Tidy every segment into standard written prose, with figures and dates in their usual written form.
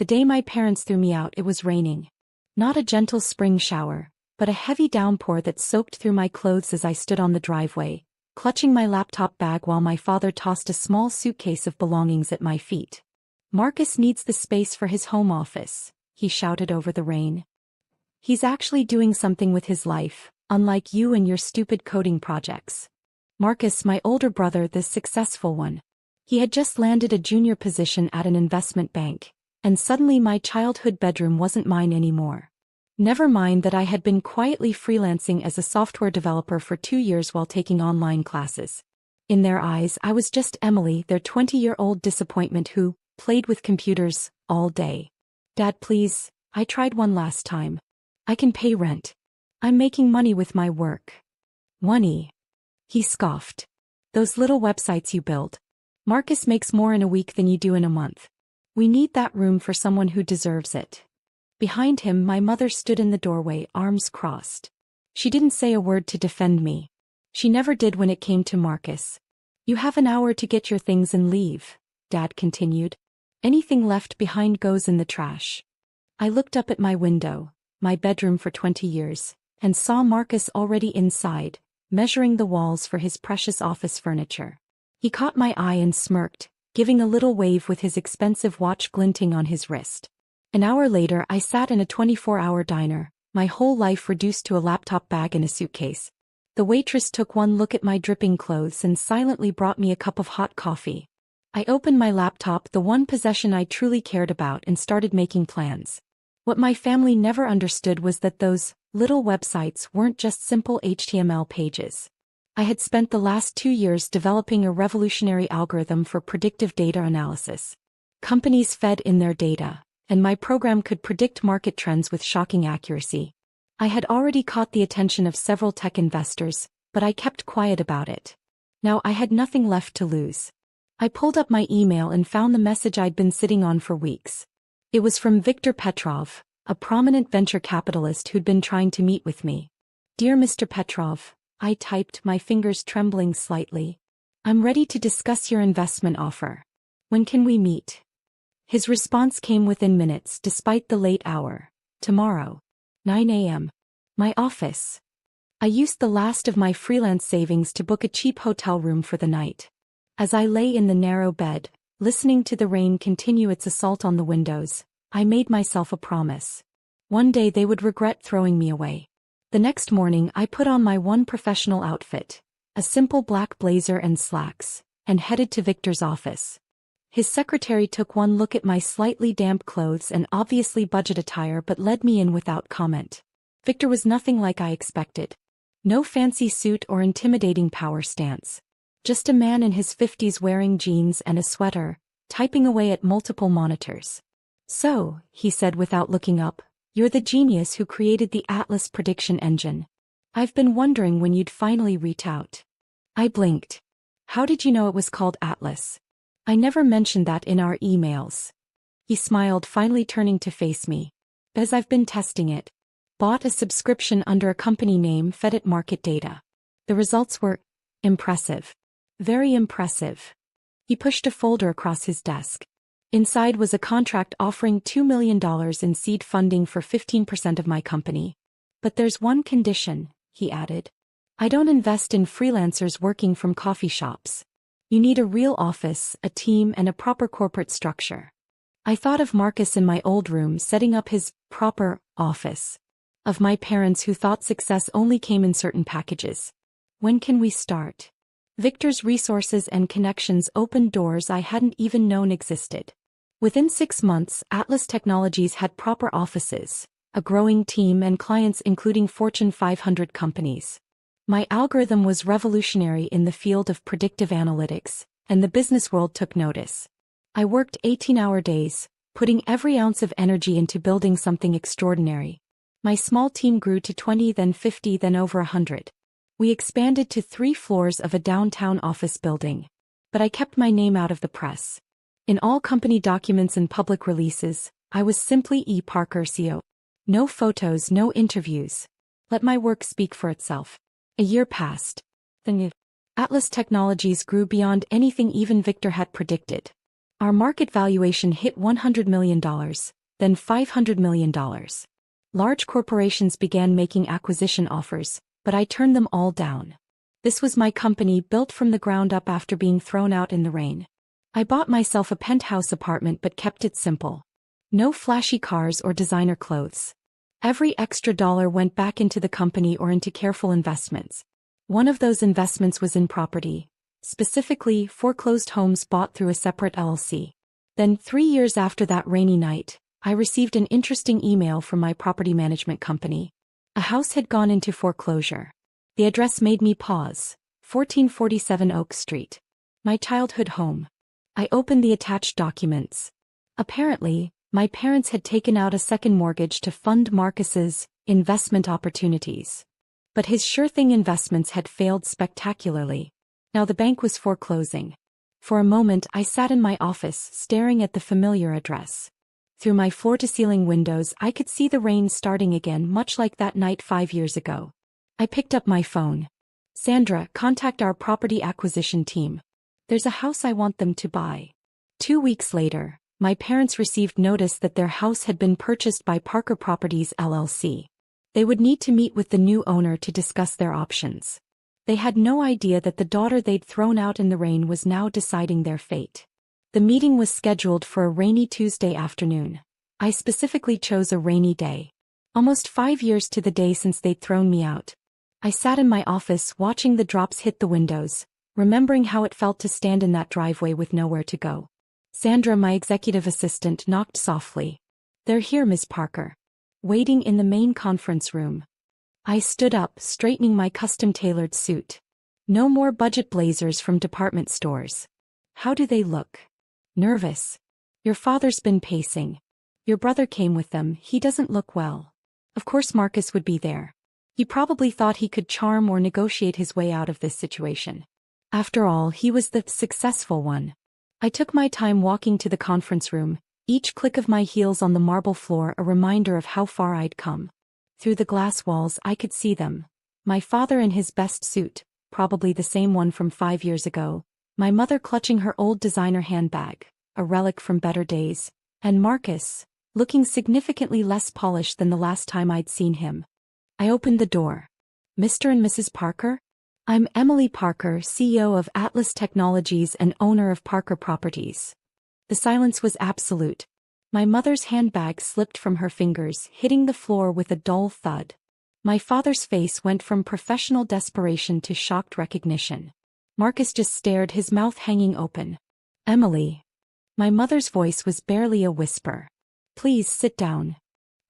The day my parents threw me out, it was raining. Not a gentle spring shower, but a heavy downpour that soaked through my clothes as I stood on the driveway, clutching my laptop bag while my father tossed a small suitcase of belongings at my feet. "Marcus needs the space for his home office," he shouted over the rain. "He's actually doing something with his life, unlike you and your stupid coding projects." Marcus, my older brother, the successful one. He had just landed a junior position at an investment bank, and suddenly my childhood bedroom wasn't mine anymore. Never mind that I had been quietly freelancing as a software developer for 2 years while taking online classes. In their eyes, I was just Emily, their 20-year-old disappointment who played with computers all day. "Dad, please, I tried one last time. I can pay rent. I'm making money with my work." "Money?" he scoffed. "Those little websites you build. Marcus makes more in a week than you do in a month. We need that room for someone who deserves it." Behind him, my mother stood in the doorway, arms crossed. She didn't say a word to defend me. She never did when it came to Marcus. "You have an hour to get your things and leave," Dad continued. "Anything left behind goes in the trash." I looked up at my window, my bedroom for 20 years, and saw Marcus already inside, measuring the walls for his precious office furniture. He caught my eye and smirked, giving a little wave with his expensive watch glinting on his wrist. An hour later, I sat in a 24-hour diner, my whole life reduced to a laptop bag and a suitcase. The waitress took one look at my dripping clothes and silently brought me a cup of hot coffee. I opened my laptop, the one possession I truly cared about, and started making plans. What my family never understood was that those little websites weren't just simple HTML pages. I had spent the last 2 years developing a revolutionary algorithm for predictive data analysis. Companies fed in their data, and my program could predict market trends with shocking accuracy. I had already caught the attention of several tech investors, but I kept quiet about it. Now I had nothing left to lose. I pulled up my email and found the message I'd been sitting on for weeks. It was from Viktor Petrov, a prominent venture capitalist who'd been trying to meet with me. "Dear Mr. Petrov," I typed, my fingers trembling slightly. "I'm ready to discuss your investment offer. When can we meet?" His response came within minutes despite the late hour. "Tomorrow. 9 a.m. My office." I used the last of my freelance savings to book a cheap hotel room for the night. As I lay in the narrow bed, listening to the rain continue its assault on the windows, I made myself a promise. One day they would regret throwing me away. The next morning I put on my one professional outfit, a simple black blazer and slacks, and headed to Victor's office. His secretary took one look at my slightly damp clothes and obviously budget attire but led me in without comment. Victor was nothing like I expected. No fancy suit or intimidating power stance. Just a man in his 50s wearing jeans and a sweater, typing away at multiple monitors. "So," he said without looking up, "you're the genius who created the Atlas prediction engine. I've been wondering when you'd finally reach out." I blinked. "How did you know it was called Atlas? I never mentioned that in our emails." He smiled, finally turning to face me. "As I've been testing it. Bought a subscription under a company name, fed it market data. The results were impressive. Very impressive." He pushed a folder across his desk. Inside was a contract offering $2 million in seed funding for 15% of my company. "But there's one condition," he added. "I don't invest in freelancers working from coffee shops. You need a real office, a team, and a proper corporate structure." I thought of Marcus in my old room setting up his proper office. Of my parents who thought success only came in certain packages. "When can we start?" Victor's resources and connections opened doors I hadn't even known existed. Within 6 months, Atlas Technologies had proper offices, a growing team, and clients including Fortune 500 companies. My algorithm was revolutionary in the field of predictive analytics, and the business world took notice. I worked 18-hour days, putting every ounce of energy into building something extraordinary. My small team grew to 20, then 50, then over 100. We expanded to 3 floors of a downtown office building. But I kept my name out of the press. In all company documents and public releases, I was simply E. Parker, CEO. No photos, no interviews. Let my work speak for itself. A year passed. Then Atlas Technologies grew beyond anything even Victor had predicted. Our market valuation hit $100 million, then $500 million. Large corporations began making acquisition offers, but I turned them all down. This was my company built from the ground up after being thrown out in the rain. I bought myself a penthouse apartment but kept it simple. No flashy cars or designer clothes. Every extra dollar went back into the company or into careful investments. One of those investments was in property, specifically foreclosed homes bought through a separate LLC. Then 3 years after that rainy night, I received an interesting email from my property management company. A house had gone into foreclosure. The address made me pause. 1447 Oak Street. My childhood home. I opened the attached documents. Apparently, my parents had taken out a second mortgage to fund Marcus's investment opportunities. But his sure-thing investments had failed spectacularly. Now the bank was foreclosing. For a moment I sat in my office staring at the familiar address. Through my floor-to-ceiling windows I could see the rain starting again, much like that night 5 years ago. I picked up my phone. "Sandra, contact our property acquisition team. There's a house I want them to buy." 2 weeks later, my parents received notice that their house had been purchased by Parker Properties LLC. They would need to meet with the new owner to discuss their options. They had no idea that the daughter they'd thrown out in the rain was now deciding their fate. The meeting was scheduled for a rainy Tuesday afternoon. I specifically chose a rainy day. Almost 5 years to the day since they'd thrown me out. I sat in my office watching the drops hit the windows, remembering how it felt to stand in that driveway with nowhere to go. Sandra, my executive assistant, knocked softly. "They're here, Ms. Parker." Waiting in the main conference room. I stood up, straightening my custom-tailored suit. No more budget blazers from department stores. "How do they look?" "Nervous. Your father's been pacing. Your brother came with them, he doesn't look well." Of course Marcus would be there. He probably thought he could charm or negotiate his way out of this situation. After all, he was the successful one. I took my time walking to the conference room, each click of my heels on the marble floor a reminder of how far I'd come. Through the glass walls I could see them. My father in his best suit, probably the same one from 5 years ago, my mother clutching her old designer handbag, a relic from better days, and Marcus, looking significantly less polished than the last time I'd seen him. I opened the door. "Mr. and Mrs. Parker?" "I'm Emily Parker, CEO of Atlas Technologies and owner of Parker Properties." The silence was absolute. My mother's handbag slipped from her fingers, hitting the floor with a dull thud. My father's face went from professional desperation to shocked recognition. Marcus just stared, his mouth hanging open. "Emily." My mother's voice was barely a whisper. "Please sit down."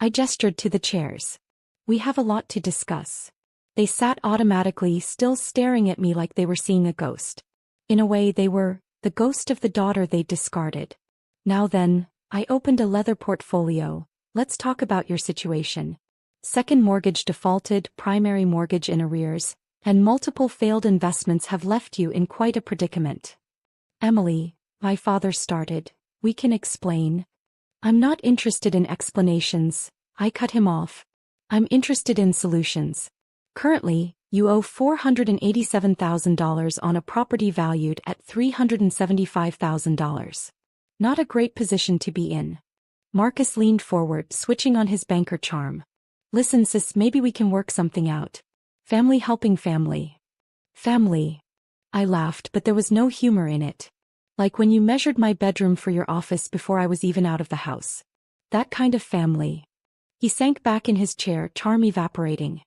I gestured to the chairs. "We have a lot to discuss." They sat automatically, still staring at me like they were seeing a ghost. In a way, they were the ghost of the daughter they'd discarded. "Now then," I opened a leather portfolio. "Let's talk about your situation. Second mortgage defaulted, primary mortgage in arrears, and multiple failed investments have left you in quite a predicament." "Emily," my father started, "we can explain." "I'm not interested in explanations," I cut him off. "I'm interested in solutions. Currently, you owe $487,000 on a property valued at $375,000. Not a great position to be in." Marcus leaned forward, switching on his banker charm. "Listen, sis, maybe we can work something out. Family helping family." "Family." I laughed, but there was no humor in it. "Like when you measured my bedroom for your office before I was even out of the house. That kind of family." He sank back in his chair, charm evaporating.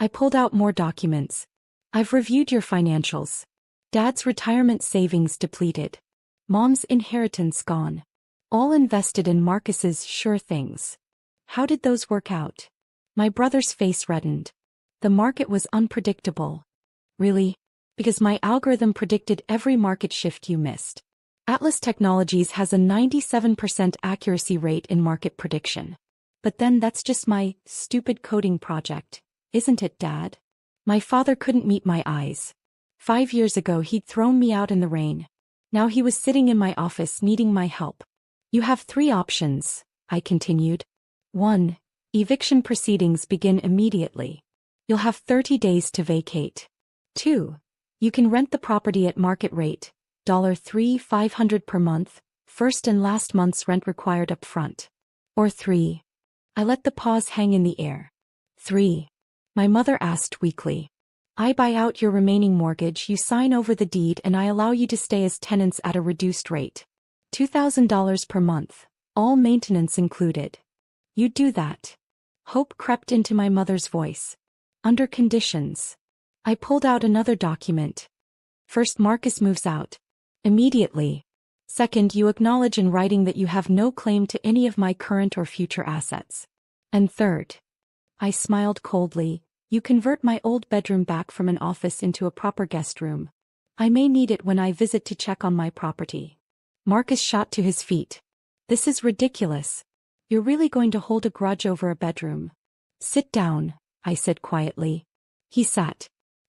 I pulled out more documents. "I've reviewed your financials. Dad's retirement savings depleted. Mom's inheritance gone. All invested in Marcus's sure things. How did those work out?" My brother's face reddened. "The market was unpredictable." "Really?" "Because my algorithm predicted every market shift you missed. Atlas Technologies has a 97% accuracy rate in market prediction. But then that's just my stupid coding project, isn't it, Dad?" My father couldn't meet my eyes. 5 years ago he'd thrown me out in the rain. Now he was sitting in my office needing my help. "You have 3 options," I continued. 1. Eviction proceedings begin immediately. You'll have 30 days to vacate. 2. You can rent the property at market rate, $3,500 per month, first and last month's rent required up front. Or 3. I let the pause hang in the air. 3. My mother asked weakly. I buy out your remaining mortgage, you sign over the deed, and I allow you to stay as tenants at a reduced rate. $2,000 per month, all maintenance included. You'd do that? Hope crept into my mother's voice. Under conditions. I pulled out another document. First, Marcus moves out. Immediately. Second, you acknowledge in writing that you have no claim to any of my current or future assets. And third. I smiled coldly. You convert my old bedroom back from an office into a proper guest room. I may need it when I visit to check on my property. Marcus shot to his feet. This is ridiculous. You're really going to hold a grudge over a bedroom? Sit down, I said quietly. He sat.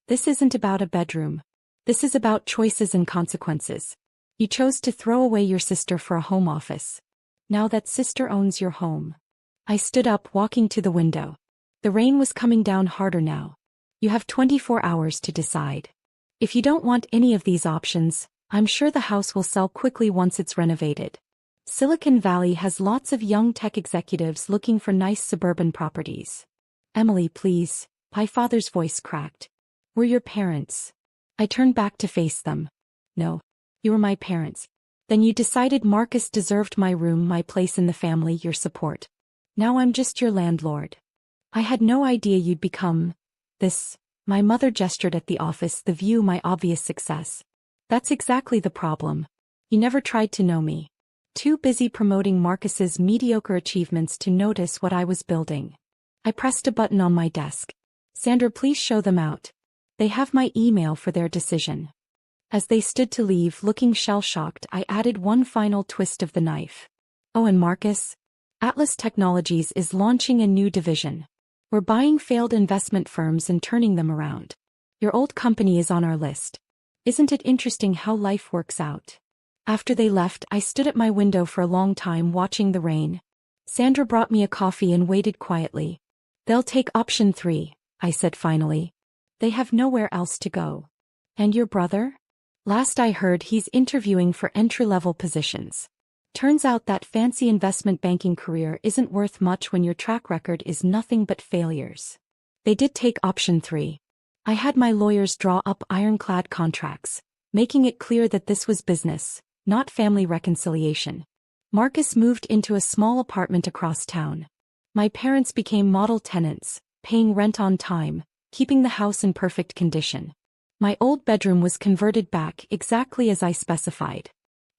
This isn't about a bedroom. This is about choices and consequences. You chose to throw away your sister for a home office. Now that sister owns your home. I stood up, walking to the window. The rain was coming down harder now. You have 24 hours to decide. If you don't want any of these options, I'm sure the house will sell quickly once it's renovated. Silicon Valley has lots of young tech executives looking for nice suburban properties. Emily, please, my father's voice cracked. We're your parents. I turned back to face them. No, you were my parents. Then you decided Marcus deserved my room, my place in the family, your support. Now I'm just your landlord. I had no idea you'd become this. My mother gestured at the office, the view, my obvious success. That's exactly the problem. You never tried to know me. Too busy promoting Marcus's mediocre achievements to notice what I was building. I pressed a button on my desk. Sandra, please show them out. They have my email for their decision. As they stood to leave, looking shell-shocked, I added one final twist of the knife. Oh, and Marcus? Atlas Technologies is launching a new division. We're buying failed investment firms and turning them around. Your old company is on our list. Isn't it interesting how life works out? After they left, I stood at my window for a long time watching the rain. Sandra brought me a coffee and waited quietly. They'll take option 3, I said finally. They have nowhere else to go. And your brother? Last I heard, he's interviewing for entry-level positions. Turns out that fancy investment banking career isn't worth much when your track record is nothing but failures. They did take option 3. I had my lawyers draw up ironclad contracts, making it clear that this was business, not family reconciliation. Marcus moved into a small apartment across town. My parents became model tenants, paying rent on time, keeping the house in perfect condition. My old bedroom was converted back exactly as I specified.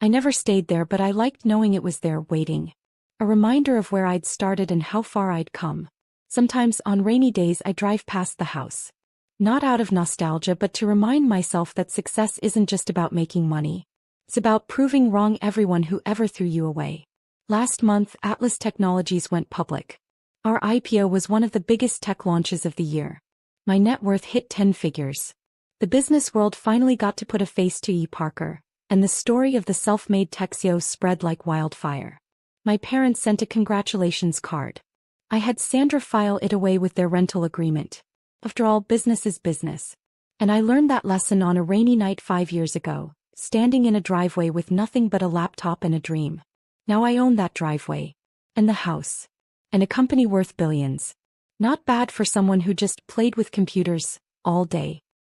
I never stayed there, but I liked knowing it was there waiting. A reminder of where I'd started and how far I'd come. Sometimes on rainy days I drive past the house. Not out of nostalgia, but to remind myself that success isn't just about making money. It's about proving wrong everyone who ever threw you away. Last month, Atlas Technologies went public. Our IPO was one of the biggest tech launches of the year. My net worth hit 10 figures. The business world finally got to put a face to E. Parker, and the story of the self-made tech CEO spread like wildfire. My parents sent a congratulations card. I had Sandra file it away with their rental agreement. After all, business is business. And I learned that lesson on a rainy night 5 years ago, standing in a driveway with nothing but a laptop and a dream. Now I own that driveway. And the house. And a company worth billions. Not bad for someone who just played with computers all day.